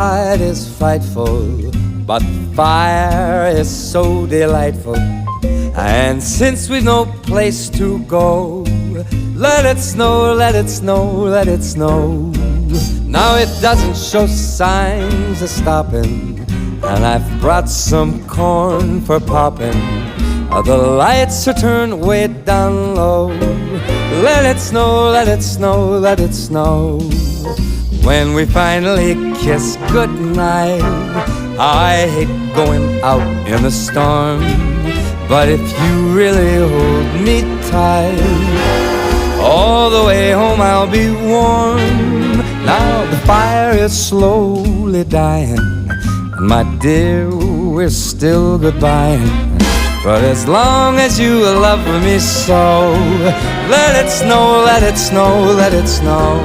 It is frightful, but fire is so delightful. And since we've no place to go, let it snow, let it snow, let it snow. Now it doesn't show signs of stopping, and I've brought some corn for popping. The lights are turned way down low. Let it snow, let it snow, let it snow. When we finally kiss goodnight, I hate going out in the storm, but if you really hold me tight, all the way home I'll be warm. Now the fire is slowly dying, and my dear, we're still goodbying. But as long as you love me so, let it snow, let it snow, let it snow.